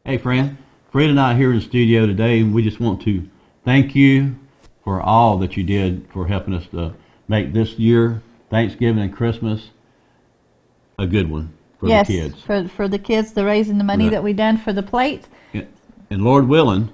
Hey, friend. Fred and I are here in the studio today, and we just want to thank you for all that you did for helping us to make this year, Thanksgiving and Christmas, a good one for the kids. Yes, for the kids, the raising the money that we done for the plates. And Lord willing,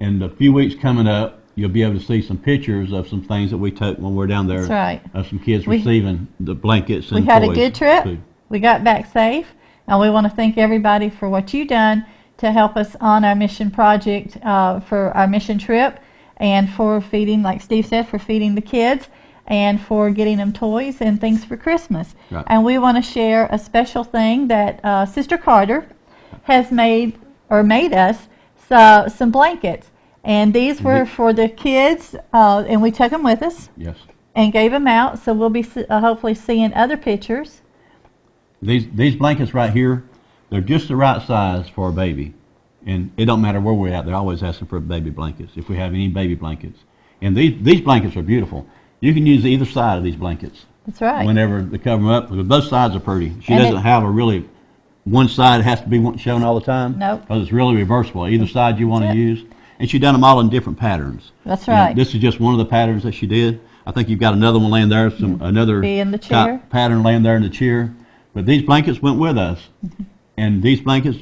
in the few weeks coming up, you'll be able to see some pictures of some things that we took when we're down there. That's right. Of some kids receiving the blankets and We had toys a good trip. food. We got back safe, and we want to thank everybody for what you've done to help us on our mission project for our mission trip, and for feeding, like Steve said, for feeding the kids, and for getting them toys and things for Christmas. Right. And we want to share a special thing that Sister Carter has made us some blankets. And these were for the kids, and we took them with us. Yes. And gave them out, so we'll be hopefully seeing other pictures. These blankets right here, they're just the right size for a baby. And it don't matter where we're at, they're always asking for baby blankets, if we have any baby blankets. And these blankets are beautiful. You can use either side of these blankets. That's right. Whenever they cover them up, because both sides are pretty. She doesn't have a really, one side has to be shown all the time. Nope. Because it's really reversible. Either side you want to use. And she done them all in different patterns. That's right. This is just one of the patterns that she did. I think you've got another one laying there, another in the chair. Pattern laying there in the chair. But these blankets went with us. And these blankets,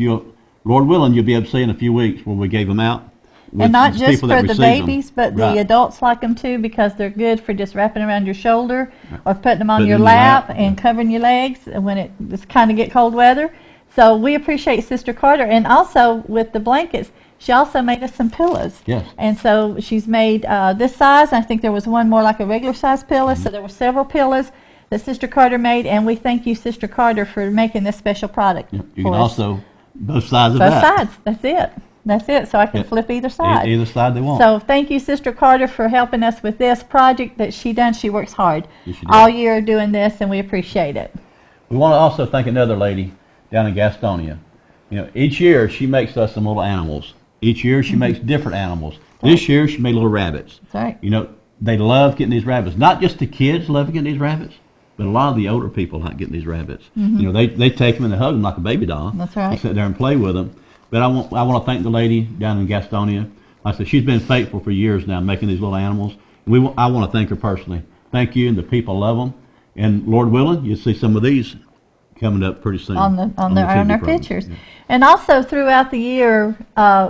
Lord willing, you'll be able to see in a few weeks where we gave them out. And not just for the babies, but Right. the adults like them too, because they're good for just wrapping around your shoulder or putting them on your lap and covering your legs when it's kind of get cold weather. So we appreciate Sister Carter. And also with the blankets, she also made us some pillows. Yes. And so she's made this size. I think there was one more like a regular size pillow. So there were several pillows that Sister Carter made. And we thank you, Sister Carter, for making this special product. You can also, both sides of that. Both sides. That's it. That's it. So I can flip either side. Either side they want. So thank you, Sister Carter, for helping us with this project that she done. She works hard all year doing this, and we appreciate it. We want to also thank another lady down in Gastonia. Each year she makes us some little animals. Each year she makes different animals. This year she made little rabbits. That's right. They love getting these rabbits. Not just the kids love getting these rabbits, but a lot of the older people like getting these rabbits. They take them and they hug them like a baby doll. That's right. They sit there and play with them. But I want to thank the lady down in Gastonia. Like I said, she's been faithful for years now making these little animals. And I want to thank her personally. Thank you, and the people love them. And Lord willing, you'll see some of these coming up pretty soon on our pictures. Yeah. And also throughout the year,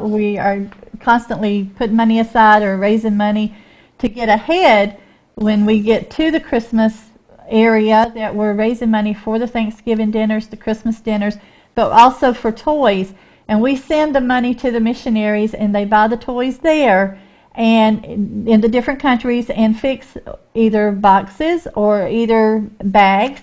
we are constantly putting money aside or raising money to get ahead when we get to the Christmas area, that we're raising money for the Thanksgiving dinners, the Christmas dinners, but also for toys. And we send the money to the missionaries, and they buy the toys there and in the different countries and fix either boxes or either bags.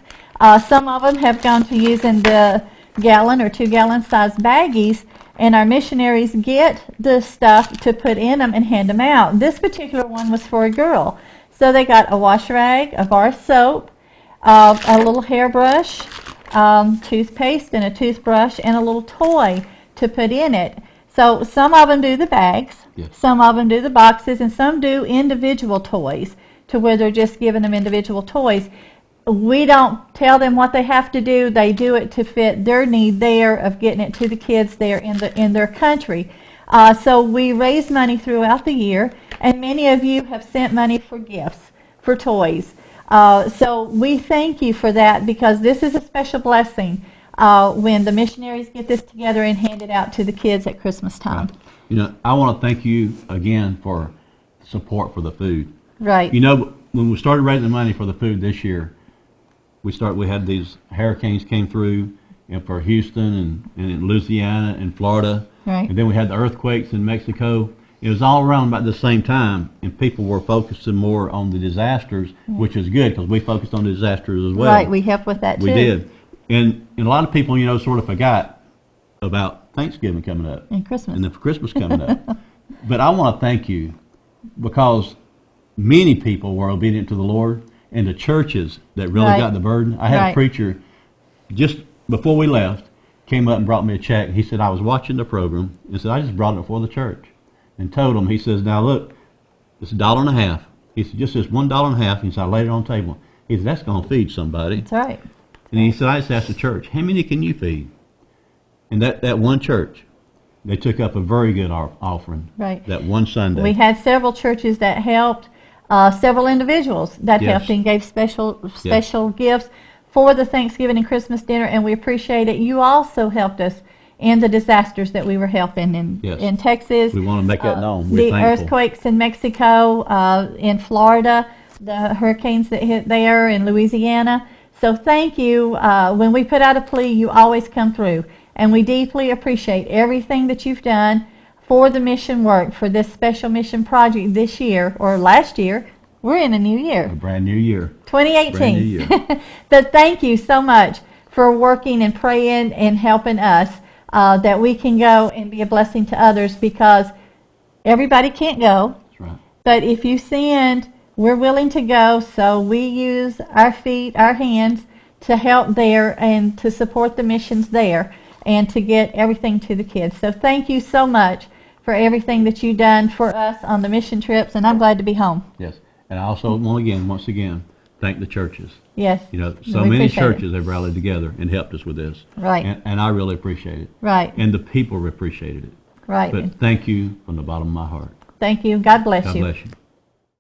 Some of them have gone to using the gallon or 2-gallon size baggies, and our missionaries get the stuff to put in them and hand them out. This particular one was for a girl. So they got a wash rag, a bar of soap, a little hairbrush, toothpaste and a toothbrush, and a little toy to put in it. So some of them do the bags, some of them do the boxes, and some do individual toys to where they're just giving them individual toys. We don't tell them what they have to do. They do it to fit their need there of getting it to the kids there in their country. So we raise money throughout the year, and many of you have sent money for gifts, for toys. So we thank you for that, because this is a special blessing when the missionaries get this together and hand it out to the kids at Christmas time. Right. I want to thank you again for support for the food. Right. When we started raising money for the food this year, we had these hurricanes came through for Houston and in Louisiana and Florida. Right. And then we had the earthquakes in Mexico. It was all around about the same time, and people were focusing more on the disasters, which is good because we focused on the disasters as well. Right, we helped with that too. We did. And a lot of people, sort of forgot about Thanksgiving coming up. And Christmas. And then Christmas coming up. But I want to thank you, because many people were obedient to the Lord, and the churches that really got the burden. I had a preacher, just before we left, came up and brought me a check. He said, I was watching the program, and said, I just brought it for the church. And told him, he says, now look, it's $1.50. He said, just this $1.50. He said, I laid it on the table. He said, that's going to feed somebody. That's right. And he said, I just asked the church, how many can you feed? And that one church They took up a very good offering. Right. That one Sunday. We had several churches that helped, several individuals that Yes. helped and gave special gifts for the Thanksgiving and Christmas dinner, and we appreciate it. You also helped us in the disasters that we were helping in Texas. We want to make that known. We're the thankful. earthquakes in Mexico, in Florida, the hurricanes that hit there in Louisiana. So thank you. When we put out a plea, you always come through. And we deeply appreciate everything that you've done for the mission work, for this special mission project this year, or last year. We're in a new year. A brand new year. 2018. Brand new year. But thank you so much for working and praying and helping us, that we can go and be a blessing to others, because everybody can't go. That's right. But if you send, we're willing to go, so we use our feet, our hands to help there and to support the missions there and to get everything to the kids. So thank you so much for everything that you've done for us on the mission trips, and I'm glad to be home. Yes. And I also once again, thank the churches. Yes. You know, so we many appreciate churches it. have rallied together and helped us with this. Right. And I really appreciate it. Right. And the people appreciated it. Right. But thank you from the bottom of my heart. Thank you. God bless God you. bless you.